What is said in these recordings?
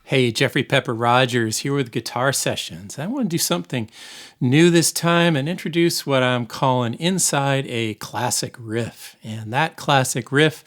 Hey, Jeffrey Pepper Rogers here with Guitar Sessions. I want to do something new this time and introduce what I'm calling Inside a Classic Riff. And that classic riff,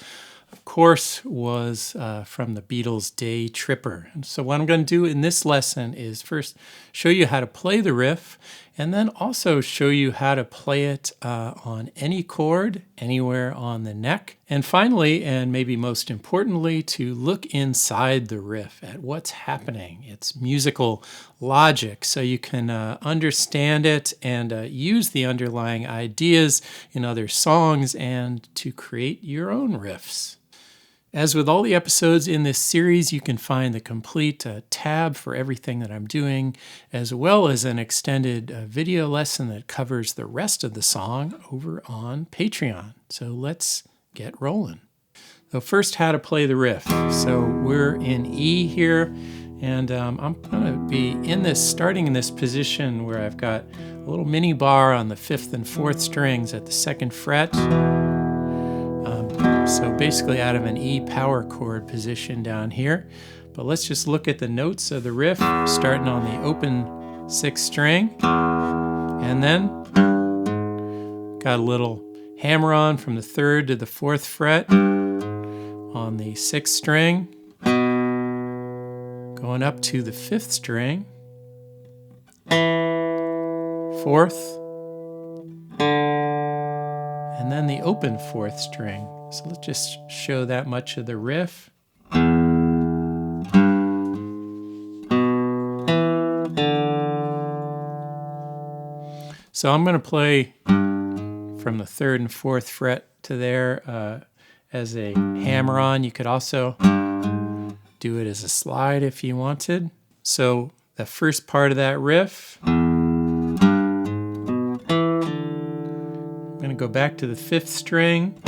of course, was from the Beatles' Day Tripper. And so what I'm going to do in this lesson is first show you how to play the riff, and then also show you how to play it on any chord, anywhere on the neck. And finally, and maybe most importantly, to look inside the riff at what's happening. It's musical logic, so you can understand it and use the underlying ideas in other songs and to create your own riffs. As with all the episodes in this series, you can find the complete tab for everything that I'm doing, as well as an extended video lesson that covers the rest of the song over on Patreon. So let's get rolling. So first, how to play the riff. So we're in E here, and I'm going to be in this, starting in this position where I've got a little mini bar on the 5th and 4th strings at the 2nd fret. So basically out of an E power chord position down here. But let's just look at the notes of the riff, starting on the open 6th string. And then got a little hammer on from the 3rd to the 4th fret on the 6th string. Going up to the 5th string. 4th. And then the open 4th string. So let's just show that much of the riff. So I'm going to play from the 3rd and 4th fret to there as a hammer-on. You could also do it as a slide if you wanted. So the first part of that riff, I'm going to go back to the 5th string,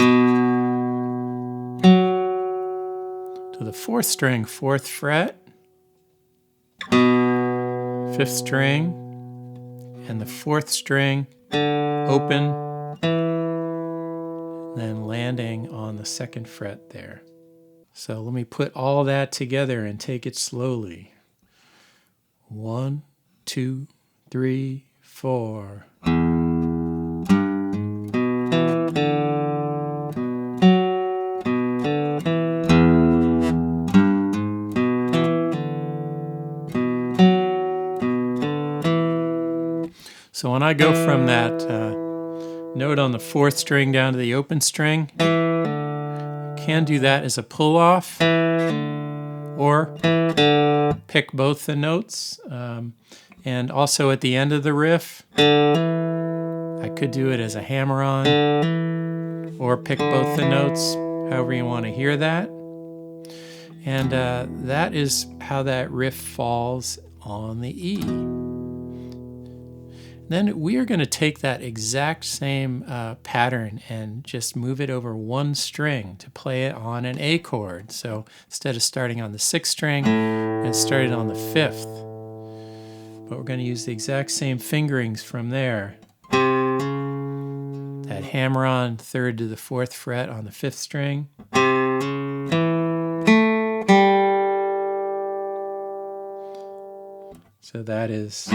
to the 4th string, 4th fret, 5th string, and the 4th string, open, then landing on the 2nd fret there. So let me put all that together and take it slowly. 1, 2, 3, 4. So when I go from that note on the 4th string down to the open string, I can do that as a pull-off or pick both the notes. And also at the end of the riff, I could do it as a hammer-on or pick both the notes, however you want to hear that. And that is how that riff falls on the E. Then we are going to take that exact same pattern and just move it over one string to play it on an A chord. So instead of starting on the 6th string, we're going to start it on the 5th. But we're going to use the exact same fingerings from there. That hammer on 3rd to the 4th fret on the 5th string. So that is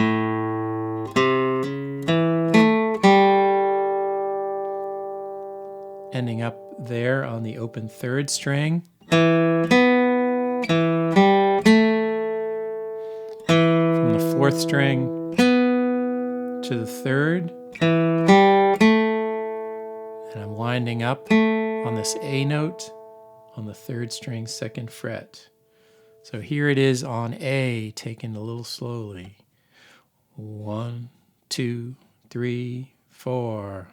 ending up there on the open 3rd string. From the 4th string to the 3rd. And I'm winding up on this A note on the 3rd string, 2nd fret. So here it is on A, taken a little slowly. 1, 2, 3, 4.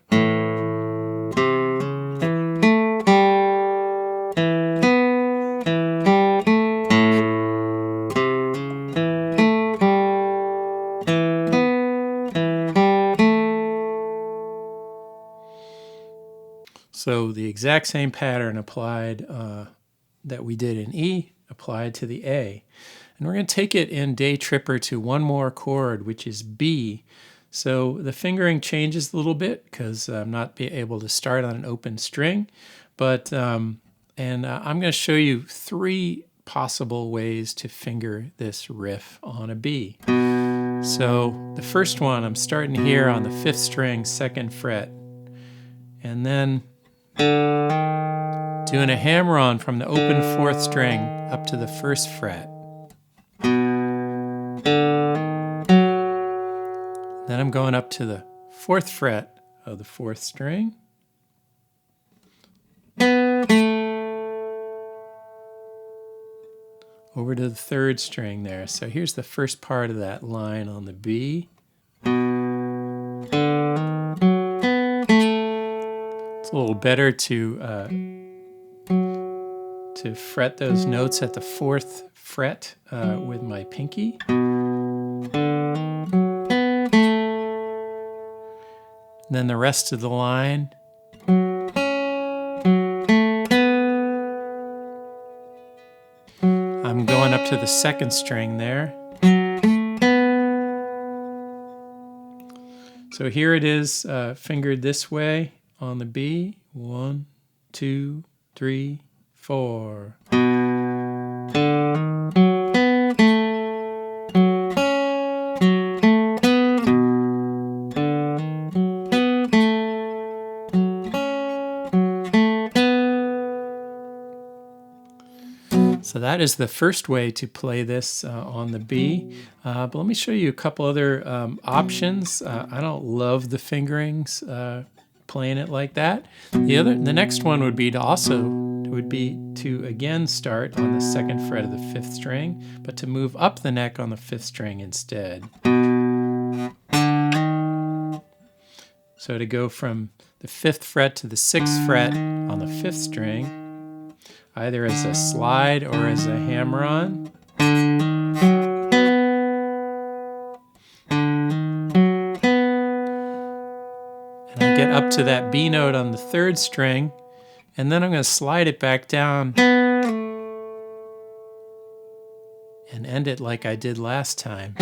So the exact same pattern applied that we did in E applied to the A. And we're going to take it in Day Tripper to one more chord, which is B. So the fingering changes a little bit because I'm not able to start on an open string. But I'm going to show you 3 possible ways to finger this riff on a B. So the first one, I'm starting here on the 5th string, 2nd fret, and then doing a hammer-on from the open 4th string up to the 1st fret. Then I'm going up to the 4th fret of the 4th string. Over to the 3rd string there. So here's the first part of that line on the B. It's a little better to fret those notes at the 4th fret with my pinky. And then the rest of the line, I'm going up to the 2nd string there. So here it is, fingered this way on the B. 1, 2, 3, 4. So that is the first way to play this on the B. But let me show you a couple other options. I don't love the fingerings playing it like that. The next one would be to again start on the 2nd fret of the 5th string, but to move up the neck on the 5th string instead. So to go from the 5th fret to the 6th fret on the 5th string, either as a slide or as a hammer-on. And I get up to that B note on the 3rd string, and then I'm going to slide it back down and end it like I did last time.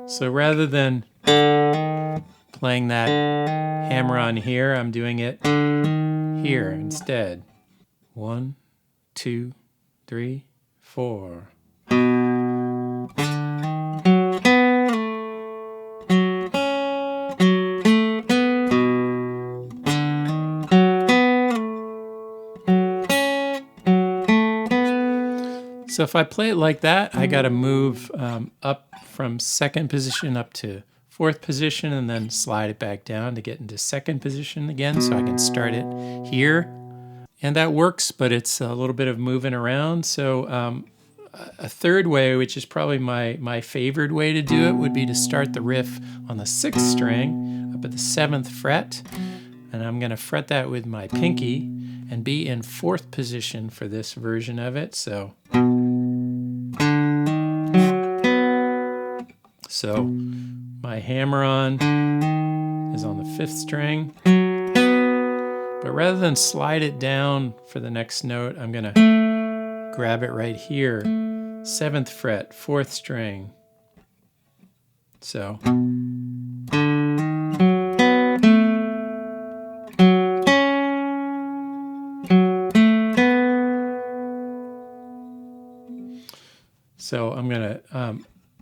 So rather than playing that hammer-on here, I'm doing it here instead. 1, 2, 3, 4. So if I play it like that, I got to move up from 2nd position up to 4th position and then slide it back down to get into 2nd position again, so I can start it here. And that works, but it's a little bit of moving around. So a third way, which is probably my favorite way to do it, would be to start the riff on the 6th string up at the 7th fret. And I'm going to fret that with my pinky and be in 4th position for this version of it. So my hammer-on is on the 5th string. But rather than slide it down for the next note, I'm going to grab it right here. 7th fret, 4th string. So. So I'm going to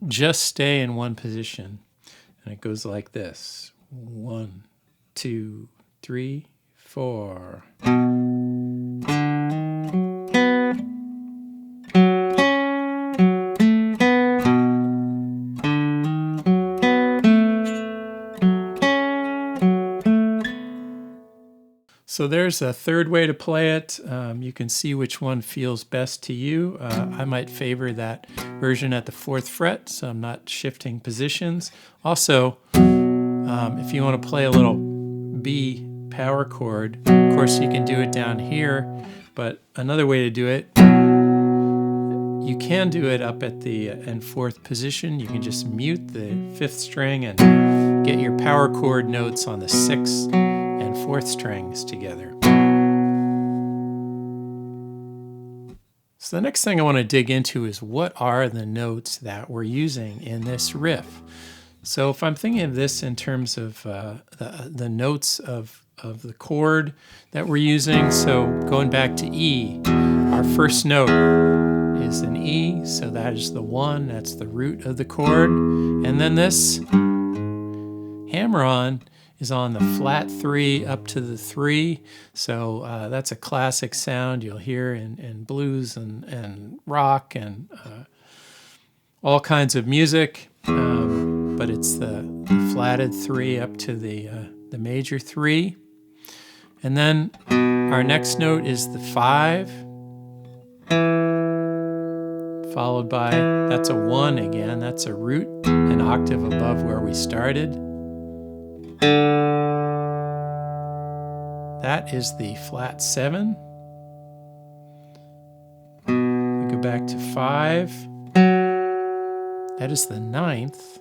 just stay in one position. And it goes like this. 1, 2, 3, 4. So there's a third way to play it. You can see which one feels best to you. I might favor that version at the 4th fret, so I'm not shifting positions. Also, if you want to play a little B power chord, of course you can do it down here, but another way to do it, you can do it up at the in 4th position. You can just mute the 5th string and get your power chord notes on the 6th and 4th strings together. So the next thing I want to dig into is what are the notes that we're using in this riff. So if I'm thinking of this in terms of the notes of of the chord that we're using. So going back to E, our first note is an E, so that is the 1, that's the root of the chord. And then this hammer-on is on the flat 3 up to the 3. So that's a classic sound you'll hear in blues and rock and all kinds of music. But it's the flatted 3 up to the major 3. And then our next note is the 5, followed by, that's a 1 again, that's a root, an octave above where we started. That is the flat 7. We go back to 5. That is the 9th.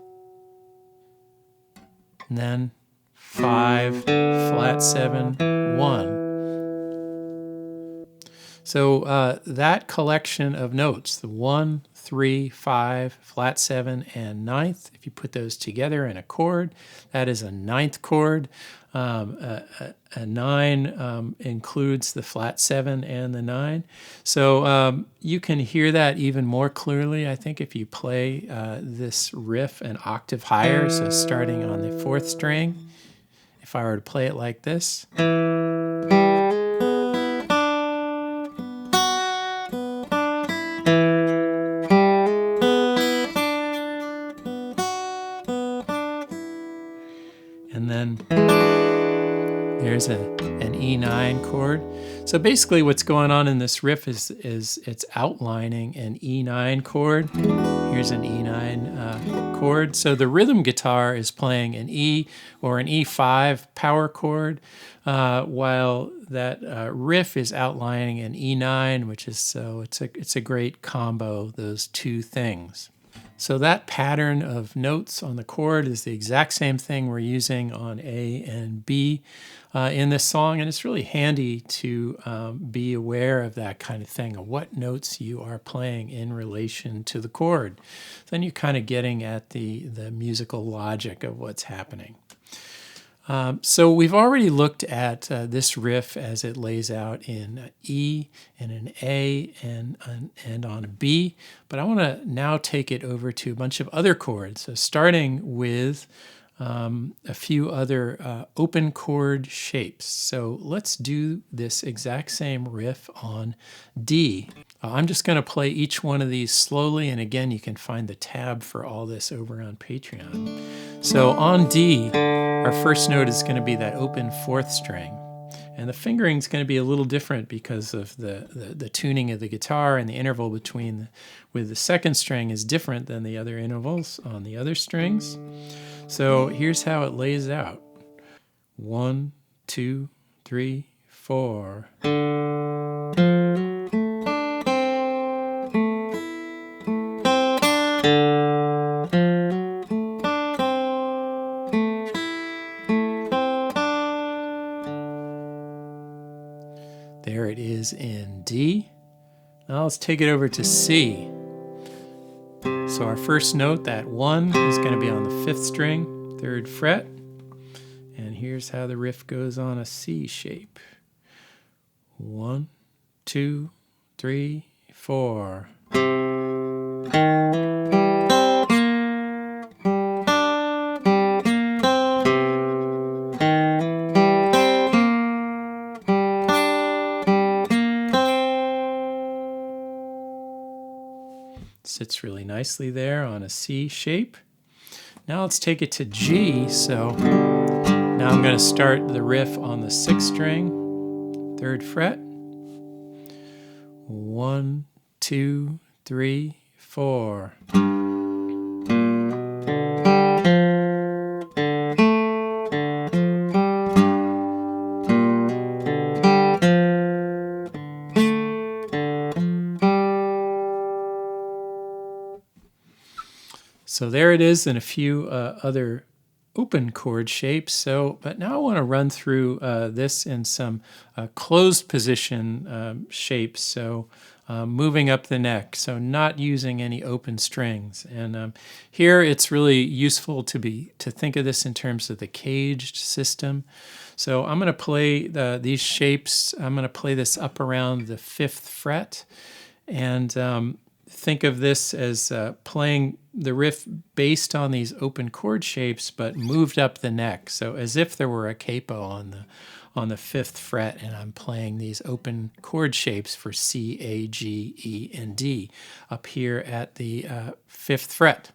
And then 5, flat 7, 1. So that collection of notes, the 1, 3, 5, flat 7, and 9th, if you put those together in a chord, that is a 9th chord. A 9 includes the flat 7 and the 9. So you can hear that even more clearly, I think, if you play this riff an octave higher, so starting on the 4th string. If I were to play it like this. And then there's an E9 chord. So basically what's going on in this riff is it's outlining an E9 chord. Here's an E9 chord. So the rhythm guitar is playing an E or an E5 power chord, while that riff is outlining an E9, which is, so it's a great combo, those two things. So that pattern of notes on the chord is the exact same thing we're using on A and B in this song, and it's really handy to be aware of that kind of thing, of what notes you are playing in relation to the chord. Then you're kind of getting at the musical logic of what's happening. So we've already looked at this riff as it lays out in E and an A and on a B, but I want to now take it over to a bunch of other chords. So starting with a few other open chord shapes. So let's do this exact same riff on D. I'm just going to play each one of these slowly, and again, you can find the tab for all this over on Patreon. So on D, our first note is going to be that open 4th string. And the fingering is going to be a little different because of the tuning of the guitar, and the interval between with the 2nd string is different than the other intervals on the other strings. So here's how it lays out. 1, 2, 3, 4. There it is in D. Now let's take it over to C. So our first note, that 1, is going to be on the 5th string, 3rd fret. And here's how the riff goes on a C shape. 1, 2, 3, 4. Sits really nicely there on a C shape. Now let's take it to G. So now I'm going to start the riff on the 6th string, 3rd fret. 1, 2, 3, 4. So there it is in a few other open chord shapes. So, but now I want to run through this in some closed position shapes. So moving up the neck, so not using any open strings. And here it's really useful to think of this in terms of the caged system. So I'm going to play these shapes. I'm going to play this up around the 5th fret, and think of this as playing the riff based on these open chord shapes, but moved up the neck. So as if there were a capo on the 5th fret, and I'm playing these open chord shapes for C, A, G, E, and D up here at the 5th fret.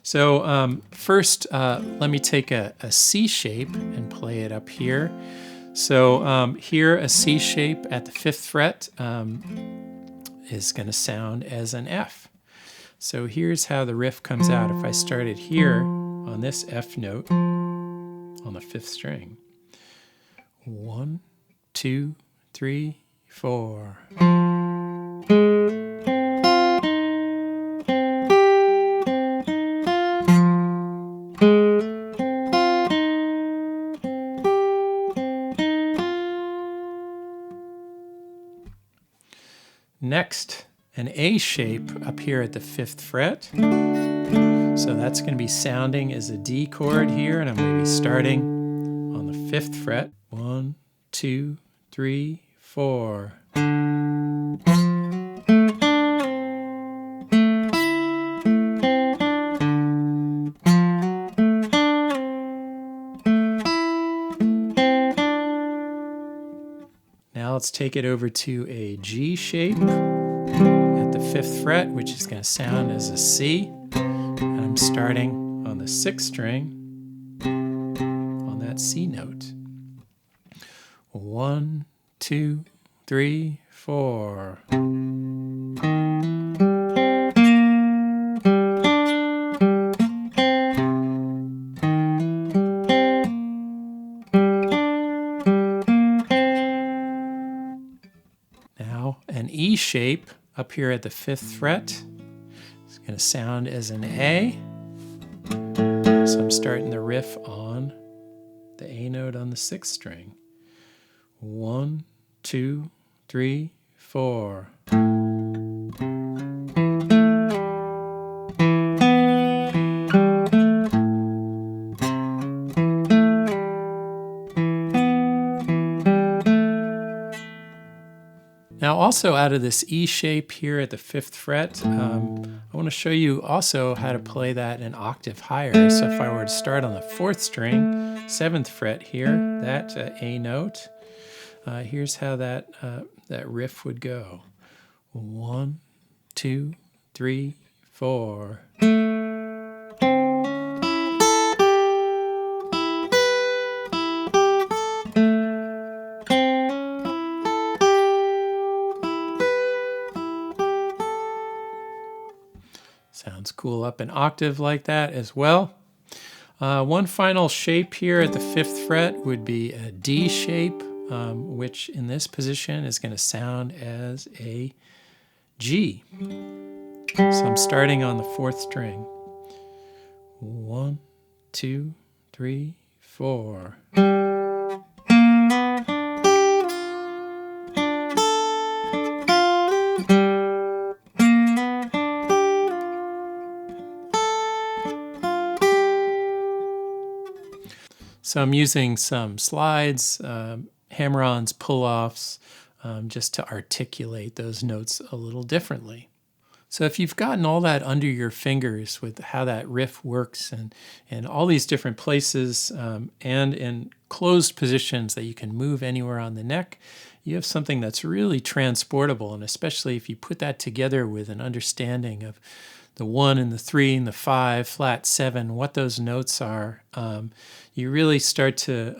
So first, let me take a C shape and play it up here. So here, a C shape at the 5th fret is going to sound as an F. So here's how the riff comes out if I started here on this F note on the 5th string. 1, 2, 3, 4. Next, an A shape up here at the 5th fret. So that's going to be sounding as a D chord here, and I'm going to be starting on the 5th fret. 1, 2, 3, 4. Now let's take it over to a G shape at the 5th fret, which is going to sound as a C. And I'm starting on the 6th string on that C note. 1, 2, 3, 4. Now an E shape up here at the 5th fret. It's going to sound as an A. So I'm starting the riff on the A note on the 6th string. 1, 2, 3, 4. Now also out of this E shape here at the 5th fret, I want to show you also how to play that an octave higher. So if I were to start on the 4th string, 7th fret here, that A note, here's how that riff would go. 1, 2, 3, 4. Sounds cool up an octave like that as well. One final shape here at the 5th fret would be a D shape, which in this position is going to sound as a G. So I'm starting on the 4th string. 1, 2, 3, 4. So I'm using some slides, hammer-ons, pull-offs, just to articulate those notes a little differently. So if you've gotten all that under your fingers with how that riff works and all these different places and in closed positions that you can move anywhere on the neck, you have something that's really transportable, and especially if you put that together with an understanding of the 1 and the 3 and the 5, flat 7, what those notes are, you really start to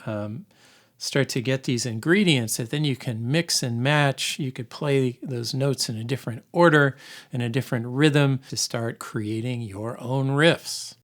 get these ingredients that then you can mix and match. You could play those notes in a different order, in a different rhythm to start creating your own riffs.